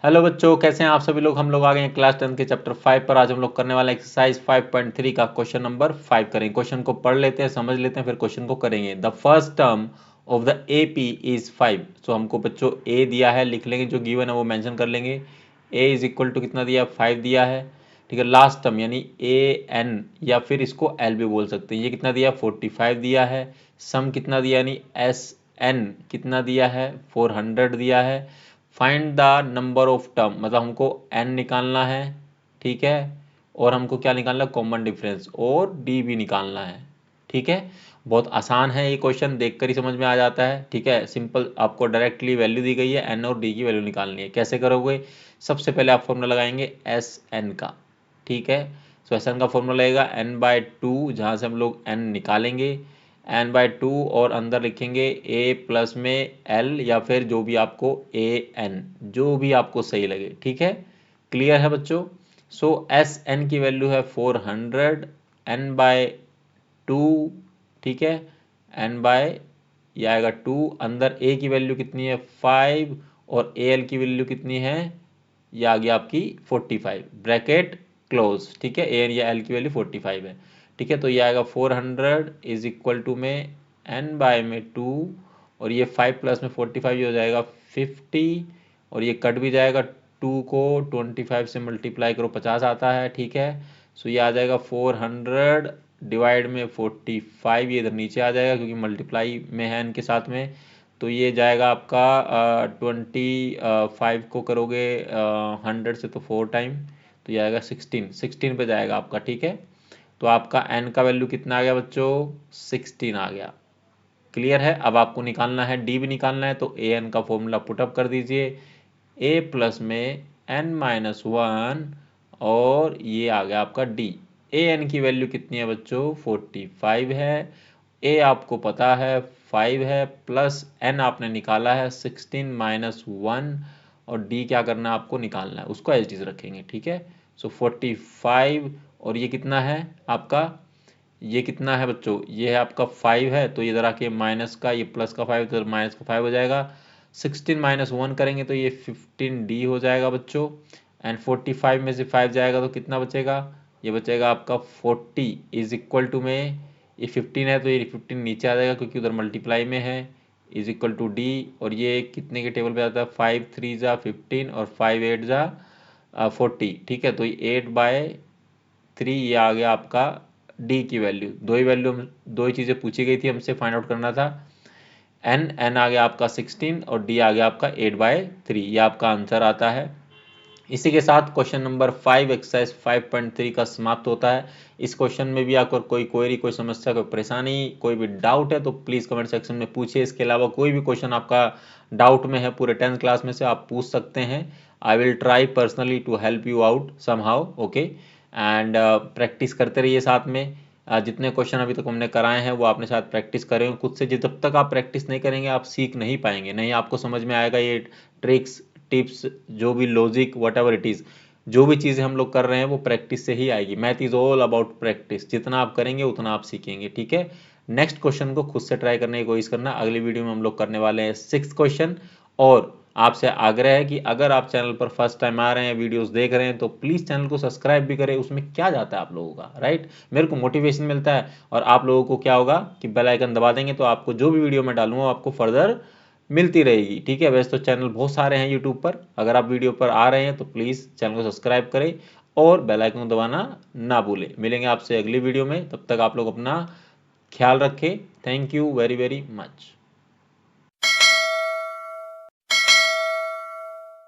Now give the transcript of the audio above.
Hello बच्चों, कैसे हैं आप सभी लोग। हम लोग आ गए हैं क्लास 10 के चैप्टर 5 पर। आज हम लोग करने वाले एक्सरसाइज 5.3 का क्वेश्चन नंबर 5 करेंगे। क्वेश्चन को पढ़ लेते हैं, समझ लेते हैं, फिर क्वेश्चन को करेंगे। The first term of the AP is 5। सो हमको बच्चों ए दिया है, लिख लेंगे, जो गिवन है वो मेंशन कर लेंगे। ए इज इक्वल टू कितना दिया, 5 दिया है। ठीक है, लास्ट टर्म यानी AN या फिर इसको L भी बोल सकते हैं, ये कितना दिया, 45 दिया है। सम कितना दिया यानी SN कितना दिया है, 400 दिया है। Find the number of term, मतलब हमको n निकालना है, ठीक है, और हमको क्या निकालना है, कॉमन डिफरेंस, और d भी निकालना है। ठीक है, बहुत आसान है ये क्वेश्चन, देखकर ही समझ में आ जाता है। ठीक है, सिंपल, आपको डायरेक्टली वैल्यू दी गई है, n और d की वैल्यू निकालनी है। कैसे करोगे, सबसे पहले आप फॉर्मूला लगाएंगे SN का। ठीक है, सो SN का फॉर्मूला लगेगा n/2, जहाँ से हम लोग n निकालेंगे n/2, और अंदर लिखेंगे a प्लस में l या फिर जो भी आपको AN, जो भी आपको सही लगे। ठीक है, क्लियर है बच्चों। सो SN की वैल्यू है 400, n/2, ठीक है, n बाय ये आएगा 2, अंदर a की वैल्यू कितनी है 5, और AL की वैल्यू कितनी है, ये आ गया आपकी 45, ब्रैकेट क्लोज। ठीक है, AN या L की वैल्यू 45 है। ठीक है, तो ये आएगा 400 इज इक्वल टू में n/2, और ये 5 प्लस में 45 हो जाएगा 50, और ये कट भी जाएगा, 2 को 25 से मल्टीप्लाई करो 50 आता है। ठीक है, सो ये आ जाएगा 400 डिवाइड में 45, ये इधर नीचे आ जाएगा क्योंकि मल्टीप्लाई में है इनके साथ में। तो ये जाएगा आपका 25 को करोगे 100 से तो 4 टाइम, तो ये आएगा 16 पे जाएगा आपका। ठीक है, तो आपका n का वैल्यू कितना आ गया बच्चों, 16 आ गया। क्लियर है। अब आपको निकालना है d भी निकालना है, तो AN का फॉर्मूला पुटअप कर दीजिए, a प्लस में n-1, और ये आ गया आपका d। AN की वैल्यू कितनी है बच्चों, 45 है, a आपको पता है 5 है, प्लस n आपने निकाला है 16-1, और d क्या करना है आपको निकालना है, उसको एज इट इज रखेंगे। ठीक है, सो 45, और ये कितना है आपका, ये कितना है बच्चों, ये है आपका 5 है, तो इधर आके माइनस का, ये प्लस का 5 तो माइनस का 5 हो जाएगा। 16-1 करेंगे तो ये 15d हो जाएगा बच्चों, एंड 45 में से 5 जाएगा तो कितना बचेगा, ये बचेगा आपका 40 इज इक्वल टू में, ये 15 है तो ये 15 नीचे आ जाएगा क्योंकि उधर मल्टीप्लाई में है, इज इक्वल टू d, और ये कितने के टेबल पे आता है, 5 3 जा 15, और 5 8 जा 40। ठीक है, तो ये 8/3, ये आ गया आपका डी की वैल्यू। दो ही चीज़ें पूछी गई थी हमसे, फाइंड आउट करना था। n आ गया आपका 16, और d आ गया आपका 8/3, ये आपका आंसर आता है। इसी के साथ क्वेश्चन नंबर 5 एक्सरसाइज 5.3 का समाप्त होता है। इस क्वेश्चन में भी आपको कोई क्वेरी, कोई समस्या, कोई परेशानी, कोई भी डाउट है तो प्लीज़ कमेंट सेक्शन में पूछिए। इसके अलावा कोई भी क्वेश्चन आपका डाउट में है पूरे 10th क्लास में से, आप पूछ सकते हैं। I will try personally to help you out somehow, okay. And practice करते रहिए साथ में। जितने क्वेश्चन अभी तक हमने कराए हैं वो आपने साथ प्रैक्टिस करें खुद से। जब तक आप प्रैक्टिस नहीं करेंगे आप सीख नहीं पाएंगे, नहीं आपको समझ में आएगा ये ट्रिक्स, टिप्स, जो भी logic, what ever it is, जो भी चीज़ें हम लोग कर रहे हैं वो प्रैक्टिस से ही आएगी। Math is all about practice, जितना आप करेंगे उतना आप सीखेंगे। ठीक है, नेक्स्ट क्वेश्चन को खुद से ट्राई करने की कोशिश करना। अगली वीडियो में हम लोग करने वाले हैं 6th क्वेश्चन। और आपसे आग्रह है कि अगर आप चैनल पर फर्स्ट टाइम आ रहे हैं, वीडियोस देख रहे हैं, तो प्लीज़ चैनल को सब्सक्राइब भी करें। उसमें क्या जाता है आप लोगों का, राइट, मेरे को मोटिवेशन मिलता है, और आप लोगों को क्या होगा कि बेल आइकन दबा देंगे तो आपको जो भी वीडियो मैं डालूंगा आपको फर्दर मिलती रहेगी। ठीक है, वैसे तो चैनल बहुत सारे हैं यूट्यूब पर, अगर आप वीडियो पर आ रहे हैं तो प्लीज़ चैनल को सब्सक्राइब करें और बेल आइकन को दबाना ना भूलें। मिलेंगे आपसे अगली वीडियो में, तब तक आप लोग अपना ख्याल रखें। Thank you very very much.